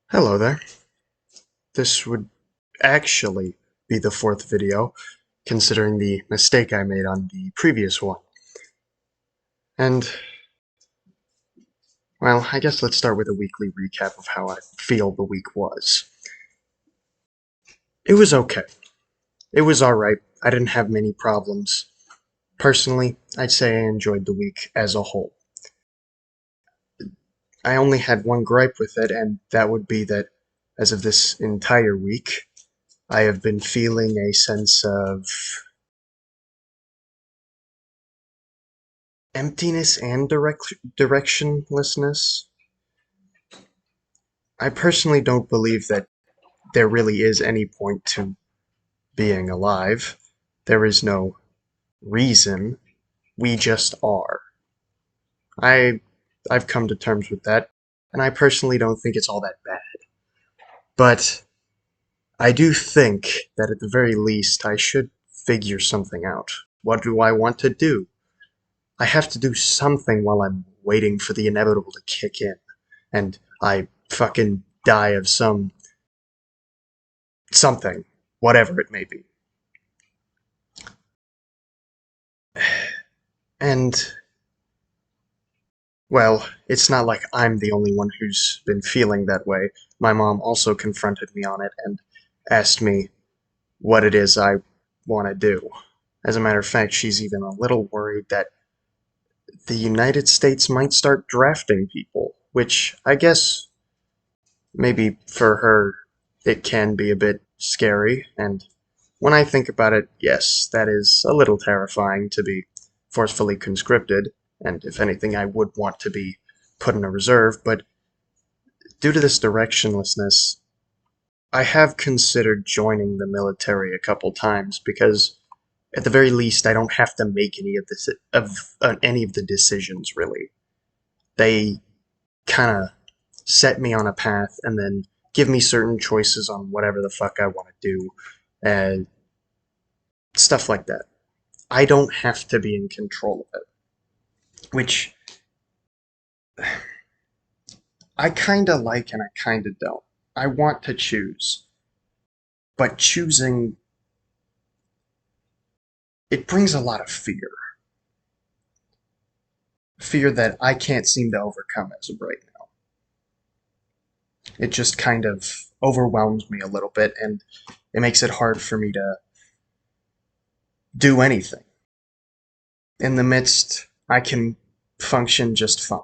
Hello there. This would actually be the fourth video, considering the mistake I made on the previous one. And, well, I guess let's start with a weekly recap of how I feel the week was. It was okay. It was alright. I didn't have many problems. Personally, I'd say I enjoyed the week as a whole. I only had one gripe with it, and that would be that as of this entire week, I have been feeling a sense of emptiness and directionlessness. I personally don't believe that there really is any point to being alive. There is no reason. We just are. I I've come to terms with that, and I personally don't think it's all that bad. But I do think that at the very least I should figure something out. What do I want to do? I have to do something while I'm waiting for the inevitable to kick in, and I fucking die of something, whatever it may be. And, well, it's not like I'm the only one who's been feeling that way. My mom also confronted me on it and asked me what it is I want to do. As a matter of fact, she's even a little worried that the United States might start drafting people, which I guess maybe for her it can be a bit scary, and when I think about it, yes, that is a little terrifying to be forcefully conscripted, and if anything, I would want to be put in a reserve, but due to this directionlessness, I have considered joining the military a couple times because at the very least I don't have to make any of the decisions really. They kind of set me on a path and then give me certain choices on whatever the fuck I want to do and stuff like that. I don't have to be in control of it, which I kind of like and I kind of don't. I want to choose, but choosing it brings a lot of fear. Fear that I can't seem to overcome as of right now. It just kind of overwhelms me a little bit and it makes it hard for me to do anything. In the midst, I can function just fine.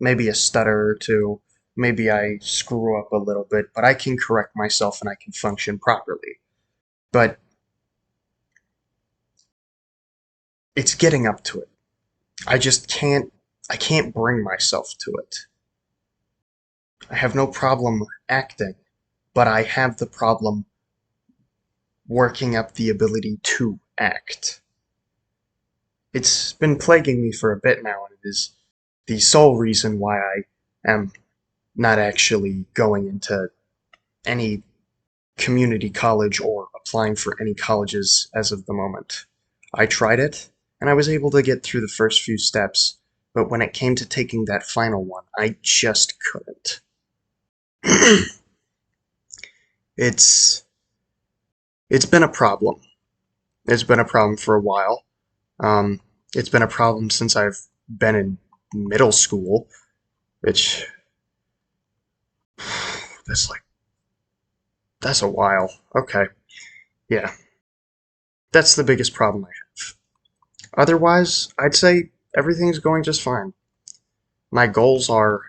Maybe a stutter or two, maybe I screw up a little bit, but I can correct myself and I can function properly. But it's getting up to it. I just I can't bring myself to it. I have no problem acting, but I have the problem working up the ability to act. It's been plaguing me for a bit now, and it is the sole reason why I am not actually going into any community college or applying for any colleges as of the moment. I tried it, and I was able to get through the first few steps, but when it came to taking that final one, I just couldn't. it's it's been a problem. It's been a problem for a while. Um, it's been a problem since I've been in middle school, which that's like that's a while. Okay, yeah, that's the biggest problem I have. Otherwise, I'd say everything's going just fine. My goals are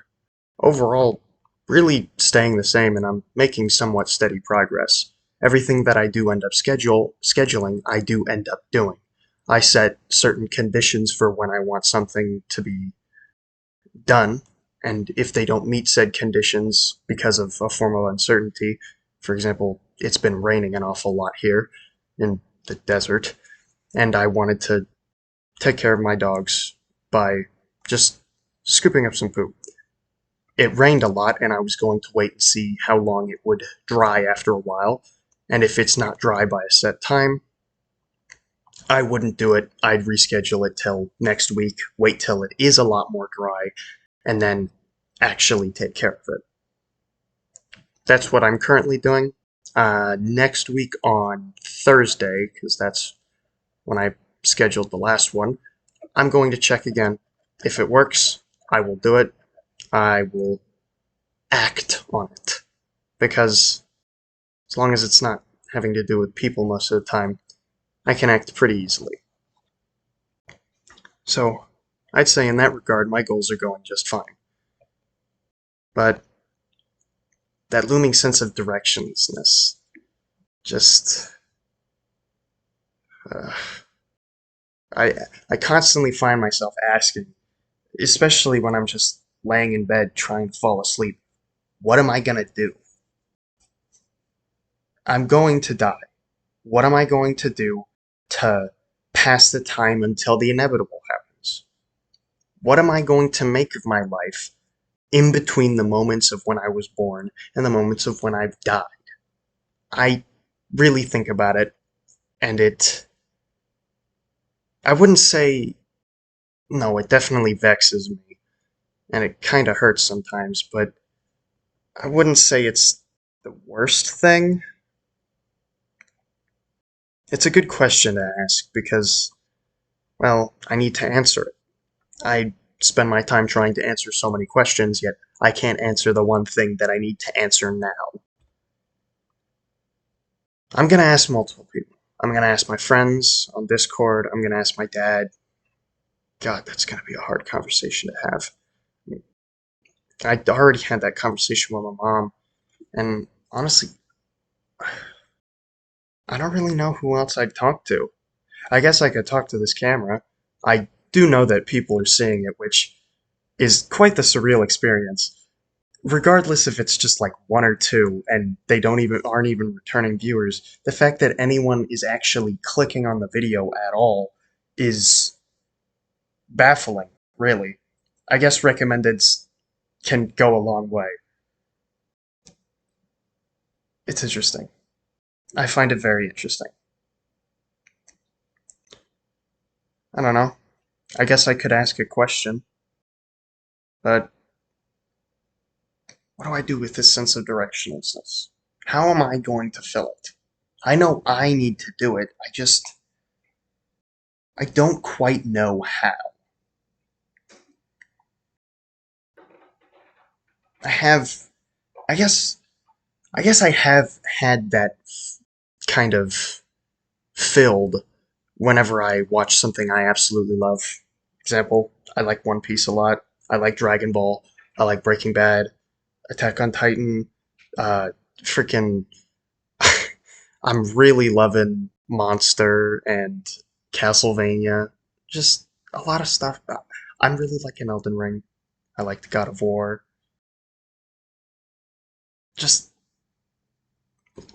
overall really staying the same, and I'm making somewhat steady progress. Everything that I do end up scheduling, I do end up doing. I set certain conditions for when I want something to be done, and if they don't meet said conditions because of a form of uncertainty, for example, it's been raining an awful lot here in the desert, and I wanted to take care of my dogs by just scooping up some poop. It rained a lot, and I was going to wait and see how long it would dry after a while, and if it's not dry by a set time, I wouldn't do it. I'd reschedule it till next week, wait till it is a lot more dry, and then actually take care of it. that's what I'm currently doing. Next week on Thursday, because that's when I scheduled the last one, I'm going to check again. If it works, I will do it. I will act on it. Because as long as it's not having to do with people most of the time, I can act pretty easily. So, I'd say in that regard, my goals are going just fine. But that looming sense of directionlessness, just. Uh, I, I constantly find myself asking, especially when I'm just laying in bed trying to fall asleep, what am I gonna do? I'm going to die. What am I going to do to pass the time until the inevitable happens? What am I going to make of my life in between the moments of when I was born and the moments of when I've died? I really think about it, and I wouldn't say, no, it definitely vexes me, and it kind of hurts sometimes, but I wouldn't say it's the worst thing. It's a good question to ask because, well, I need to answer it. I spend my time trying to answer so many questions, yet I can't answer the one thing that I need to answer now. I'm gonna ask multiple people. I'm gonna ask my friends on Discord. I'm gonna ask my dad. God, that's gonna be a hard conversation to have. I already had that conversation with my mom, and honestly, I don't really know who else I'd talk to. I guess I could talk to this camera. I do know that people are seeing it, which is quite the surreal experience. Regardless if it's just like one or two and they don't even aren't even returning viewers, the fact that anyone is actually clicking on the video at all is baffling, really. I guess recommendeds can go a long way. It's interesting. I find it very interesting. I don't know. I guess I could ask a question, but what do I do with this sense of directionlessness? How am I going to fill it? I know I need to do it. I don't quite know how. I have I guess I guess I have had that kind of filled whenever I watch something I absolutely love. Example, I like One Piece a lot. I like Dragon Ball. I like Breaking Bad, Attack on Titan, uh freaking I'm really loving Monster and Castlevania. Just a lot of stuff. I'm really liking Elden Ring. I like the God of War. Just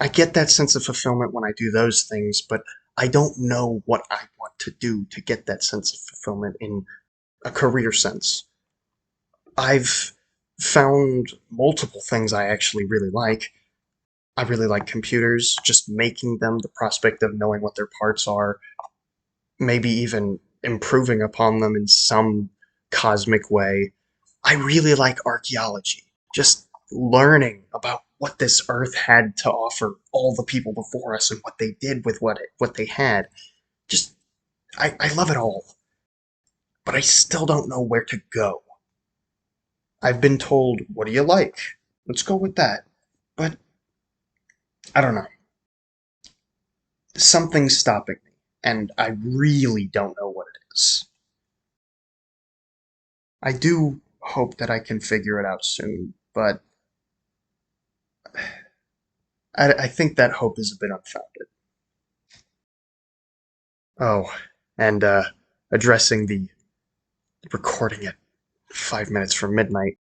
I get that sense of fulfillment when I do those things, but I don't know what I want to do to get that sense of fulfillment in a career sense. I've found multiple things I actually really like. I really like computers, just making them, the prospect of knowing what their parts are, maybe even improving upon them in some cosmic way. I really like archaeology, just learning about what this earth had to offer all the people before us and what they did with what they had. Just I love it all, but I still don't know where to go. I've been told, "What do you like? Let's go with that." But I don't know. Something's stopping me, and I really don't know what it is. I do hope that I can figure it out soon, but I think that hope is a bit unfounded. Oh, and addressing the recording at 5 minutes from midnight.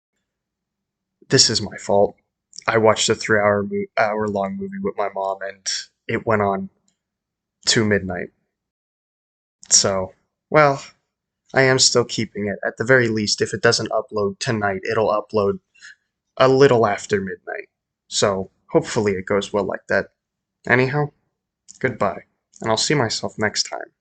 This is my fault. I watched a 3 hour long movie with my mom, and it went on to midnight. So, well, I am still keeping it. At the very least, if it doesn't upload tonight, it'll upload a little after midnight. So, hopefully, it goes well like that. Anyhow, goodbye, and I'll see myself next time.